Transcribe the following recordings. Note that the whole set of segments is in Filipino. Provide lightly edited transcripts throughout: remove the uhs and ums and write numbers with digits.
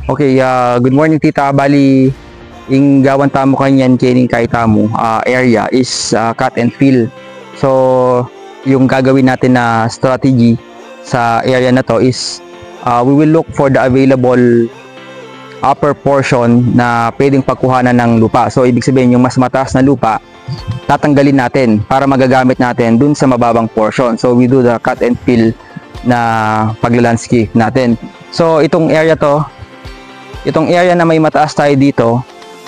Okay, good morning tita. Bali, yung gawan tamo kanyan kining kay tamo area is cut and fill. So, yung gagawin natin na strategy sa area na to is we will look for the available upper portion na pwedeng pagkuhanan ng lupa. So, ibig sabihin yung mas mataas na lupa, tatanggalin natin para magagamit natin dun sa mababang portion. So, we do the cut and fill na paglalandscape natin. So, itong area na may mataas tayo dito,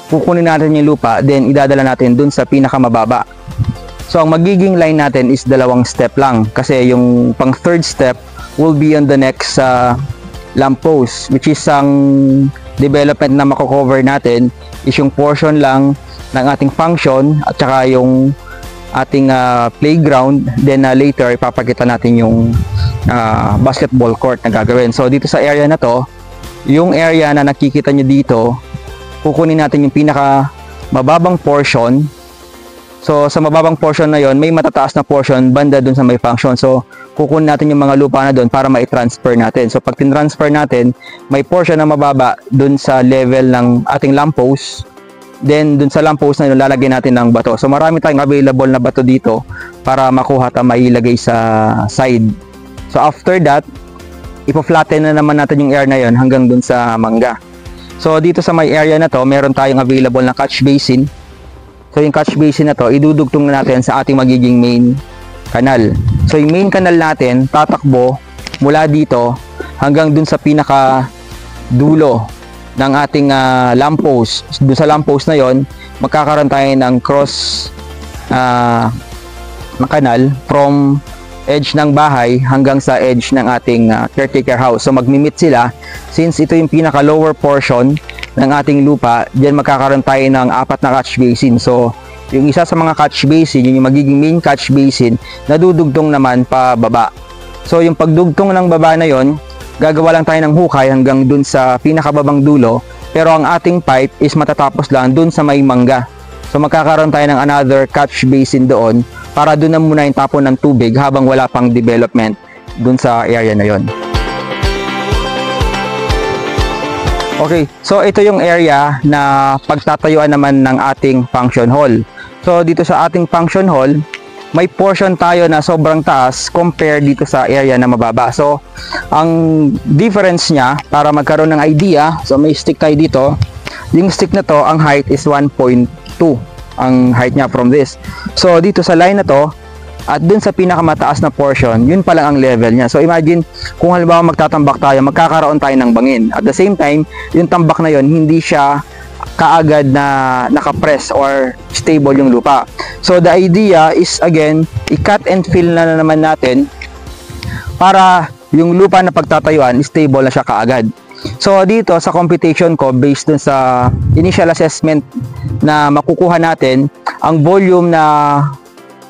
kukunin natin yung lupa, then idadala natin dun sa pinakamababa. So, ang magiging line natin is dalawang step lang. Kasi yung pang third step will be on the next lamppost, which is ang development na mako-cover natin is yung portion lang ng ating function at saka yung ating playground. Then later, ipapakita natin yung basketball court na gagawin. So, dito sa area na to, yung area na nakikita nyo dito, kukunin natin yung pinaka mababang portion. So, sa mababang portion na yon, may matataas na portion banda dun sa may function. So, kukunin natin yung mga lupa na dun para ma-transfer natin. So, pag tin-transfer natin, may portion na mababa dun sa level ng ating lamppost. Then, dun sa lamppost na yun, lalagyan natin ng bato. So, marami tayong available na bato dito para makuha at mailagay sa side. So, after that, ipo-flatten na naman natin yung area na yon hanggang dun sa mangga. So, dito sa may area na to, meron tayong available na catch basin. So, yung catch basin na to, idudugtong na natin sa ating magiging main canal. So, yung main canal natin, tatakbo mula dito hanggang dun sa pinaka dulo ng ating lamppost. Dun sa lamppost na yon, magkakaroon tayo ng cross na canal from edge ng bahay hanggang sa edge ng ating caretaker house. So, magmi-meet sila. Since ito yung pinaka lower portion ng ating lupa, diyan magkakaroon tayo ng 4 na catch basin. So, yung isa sa mga catch basin, yung magiging main catch basin, nadudugtong naman pa baba. So, yung pagdugtong ng baba na yon, gagawa lang tayo ng hukay hanggang dun sa pinakababang dulo, pero ang ating pipe is matatapos lang dun sa may mangga. So, magkakaroon tayo ng another catch basin doon para dun na muna yung tapon ng tubig habang wala pang development dun sa area na yon. Okay, so ito yung area na pagtatayuan naman ng ating function hall. So, dito sa ating function hall, may portion tayo na sobrang taas compare dito sa area na mababa. So, ang difference niya, para magkaroon ng idea, so may stick tayo dito. Yung stick na to, ang height is 1.2 ang height niya from this. So, dito sa line na to, at dun sa pinakamataas na portion, yun pa lang ang level niya. So, imagine, kung halimbawa magtatambak tayo, magkakaroon tayo ng bangin. At the same time, yung tambak na yun, hindi siya kaagad na nakapress or stable yung lupa. So, the idea is, again, i-cut and fill na naman natin para yung lupa na pagtatayuan, stable na siya kaagad. So, dito sa computation ko, based dun sa initial assessment na makukuha natin, ang volume na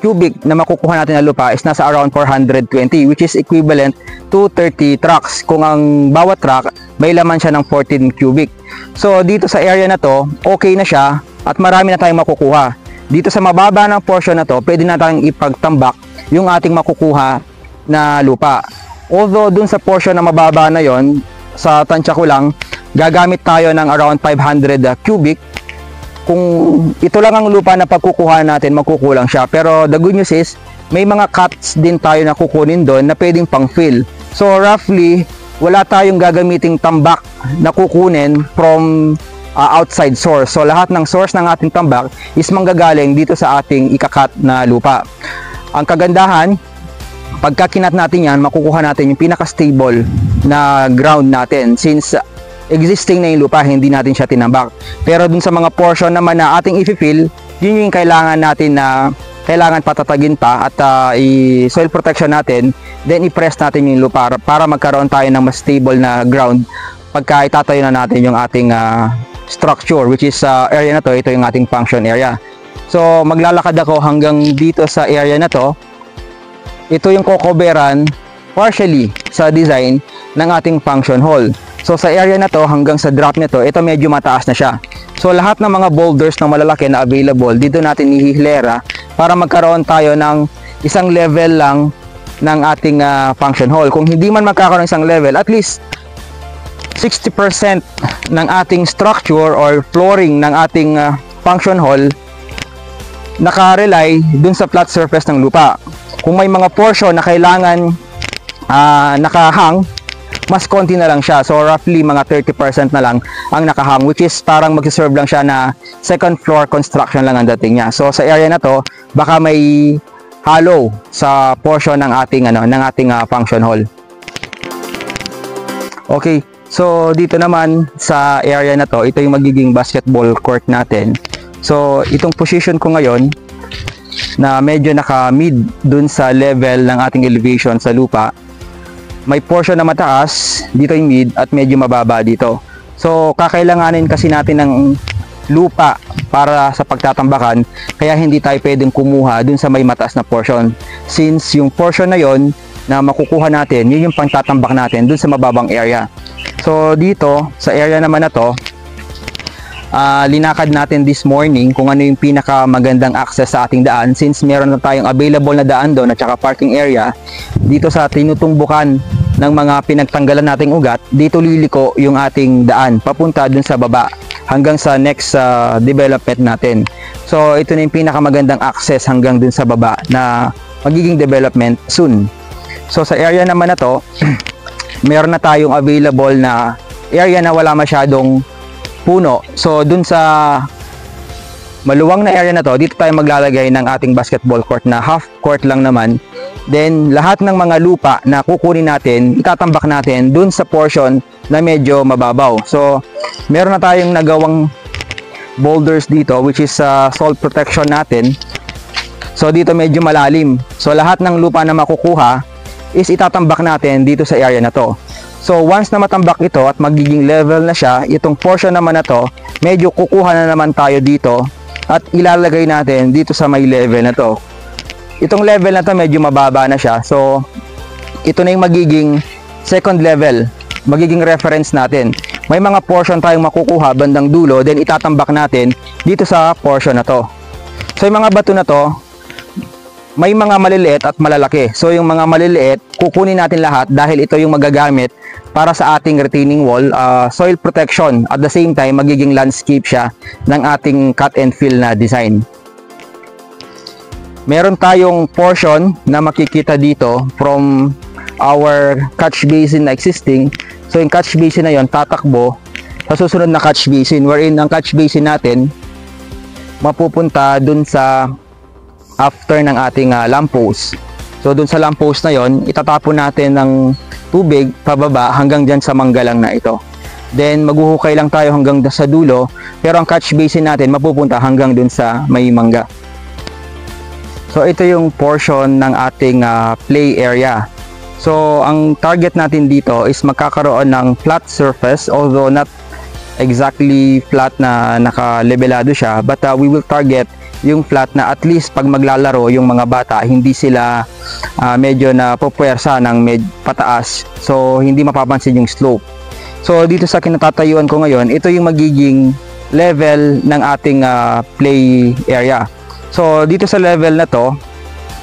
cubic na makukuha natin na lupa is nasa around 420, which is equivalent to 30 trucks. Kung ang bawat truck may laman siya ng 14 cubic. So, dito sa area na to, okay na siya at marami na tayong makukuha. Dito sa mababa ng portion na to, pwede na tayong ipagtambak yung ating makukuha na lupa. Although, dun sa portion na mababa na yon, sa tansya ko lang, gagamit tayo ng around 500 cubic. Kung ito lang ang lupa na pagkukuha natin, magkukulang siya. Pero the good news is, may mga cuts din tayo na kukunin doon na pwedeng pang fill. So roughly, wala tayong gagamiting tambak na kukunin from outside source. So lahat ng source ng ating tambak is manggagaling dito sa ating ikakat na lupa. Ang kagandahan, pagka kinat natin yan, makukuha natin yung pinaka-stable na ground natin. Since existing na yung lupa, hindi natin siya tinambak. Pero dun sa mga portion naman na ating i-fill, yun yung kailangan natin na kailangan patatagin pa at i-soil protection natin, then i-press natin yung lupa para magkaroon tayo ng mas stable na ground pagka itatayo na natin yung ating structure, which is area na to, ito yung ating function area. So, maglalakad ako hanggang dito sa area na to. Ito yung kokoberan partially sa design ng ating function hall. So, sa area na to, hanggang sa drop nito, ito medyo mataas na siya. So, lahat ng mga boulders na malalaki na available, dito natin ihihilera para magkaroon tayo ng isang level lang ng ating function hall. Kung hindi man magkakaroon isang level, at least 60% ng ating structure or flooring ng ating function hall naka-rely dun sa flat surface ng lupa. Kung may mga portion na kailangan nakahang, mas konti na lang siya. So roughly mga 30% na lang ang nakahang, which is parang mag-serve lang siya na second floor construction lang ang dating niya. So sa area na to, baka may hollow sa portion ng ating function hall. Okay, so dito naman sa area na to, ito yung magiging basketball court natin. So itong position ko ngayon na medyo naka-mid dun sa level ng ating elevation sa lupa, may portion na mataas, dito yung mid, at medyo mababa dito. So kakailanganin kasi natin ng lupa para sa pagtatambakan, kaya hindi tayo pwedeng kumuha dun sa may mataas na portion, since yung portion na yon na makukuha natin, yun yung pangtatambak natin dun sa mababang area. So dito sa area naman na to, linakad natin this morning kung ano yung pinakamagandang access sa ating daan, since meron na tayong available na daan doon at saka parking area. Dito sa tinutumbukan ng mga pinagtanggalan nating ugat, dito liliko yung ating daan papunta dun sa baba hanggang sa next development natin. So ito na yung pinakamagandang access hanggang dun sa baba na magiging development soon. So sa area naman na to, meron na tayong available na area na wala masyadong puno. So dun sa maluwang na area na to, dito tayo maglalagay ng ating basketball court na half court lang naman. Then lahat ng mga lupa na kukunin natin, itatambak natin dun sa portion na medyo mababaw. So meron na tayong nagawang boulders dito, which is soil protection natin. So dito medyo malalim. So lahat ng lupa na makukuha is itatambak natin dito sa area na to. So once na matambak ito at magiging level na siya, itong portion naman na to, medyo kukuha na naman tayo dito at ilalagay natin dito sa may level na to. Itong level na to medyo mababa na siya. So ito na yung magiging second level, magiging reference natin. May mga portion tayong makukuha bandang dulo, then itatambak natin dito sa portion na to. So yung mga bato na to, may mga maliliit at malalaki. So yung mga maliliit, kukunin natin lahat dahil ito yung magagamit para sa ating retaining wall, soil protection. At the same time, magiging landscape siya ng ating cut and fill na design. Meron tayong portion na makikita dito from our catch basin na existing. So yung catch basin na yon tatakbo sa susunod na catch basin, wherein ang catch basin natin mapupunta dun sa after ng ating lamppost. So dun sa lamppost na yon, itatapon natin ng tubig pababa hanggang dyan sa manggalang na ito. Then maghuhukay lang tayo hanggang sa dulo, pero ang catch basin natin mapupunta hanggang dun sa may mangga. So ito yung portion ng ating play area. So ang target natin dito is magkakaroon ng flat surface, although not exactly flat na naka-levelado siya, but we will target yung flat na at least pag maglalaro yung mga bata, hindi sila medyo na pupuwersa ng pataas, so hindi mapapansin yung slope. So dito sa kinatatayuan ko ngayon, ito yung magiging level ng ating play area. So dito sa level na to,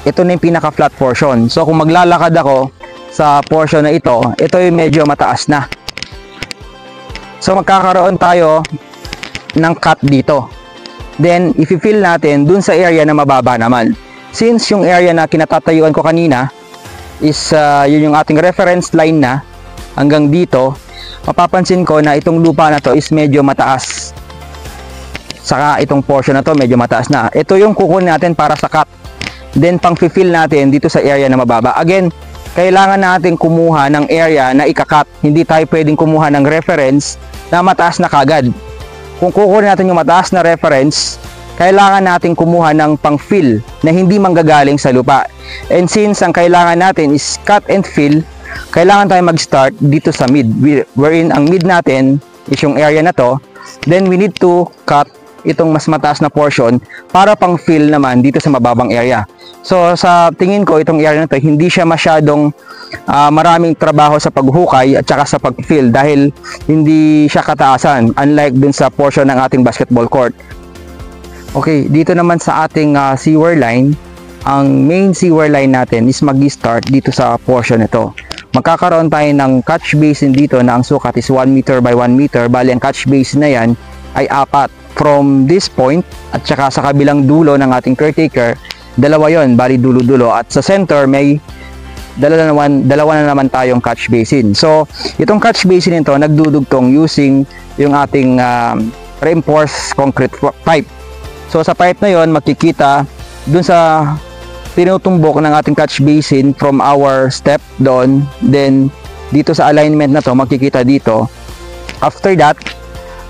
ito na yung pinaka flat portion. So kung maglalakad ako sa portion na ito yung medyo mataas na. So magkakaroon tayo ng cut dito. Then i-fill natin dun sa area na mababa naman. Since yung area na kinatatayuan ko kanina is yun yung ating reference line na hanggang dito, mapapansin ko na itong lupa na to is medyo mataas. Saka itong portion na to medyo mataas na. Ito yung kukunin natin para sa cut. Then pang fill natin dito sa area na mababa. Again, kailangan natin kumuha ng area na ikakat. Hindi tayo pwedeng kumuha ng reference na mataas na kagad. Kung kukunin natin yung mataas na reference, kailangan natin kumuha ng pang-fill na hindi manggagaling sa lupa. And since ang kailangan natin is cut and fill, kailangan tayo mag-start dito sa mid, wherein ang mid natin is yung area na to. Then we need to cut itong mas mataas na portion para pang-fill naman dito sa mababang area. So sa tingin ko, itong area na to, hindi siya masyadong maraming trabaho sa paghukay at saka sa pag-fill dahil hindi siya kataasan, unlike dun sa portion ng ating basketball court. Okay, dito naman sa ating sewer line, ang main sewer line natin is mag-start dito sa portion ito, magkakaroon tayo ng catch basin dito na ang sukat is 1 meter by 1 meter. Bali, ang catch basin na yan ay 4. From this point at saka sa kabilang dulo ng ating caretaker, 2 yon, bali dulo-dulo. At sa center may dalawa na naman tayong catch basin. So, itong catch basin nito nagdudugtong using yung ating reinforced concrete pipe. So, sa pipe na yon, makikita dun sa tinutumbok ng ating catch basin from our step doon. Then, dito sa alignment na to, makikita dito. After that,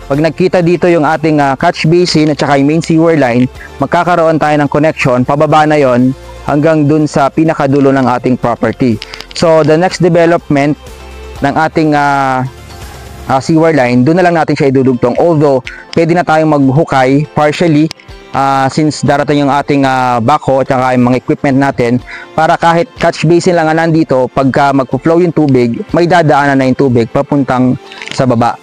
pag nagkita dito yung ating catch basin at saka yung main sewer line, magkakaroon tayo ng connection, pababa na yon hanggang dun sa pinakadulo ng ating property. So, the next development ng ating sewer line, dun na lang natin siya idudugtong. Although, pwede na tayong maghukay partially since darating yung ating backhoe at saka yung mga equipment natin, para kahit catch basin lang nandito, pagka magpo-flow yung tubig, may dadaanan na yung tubig papuntang sa baba.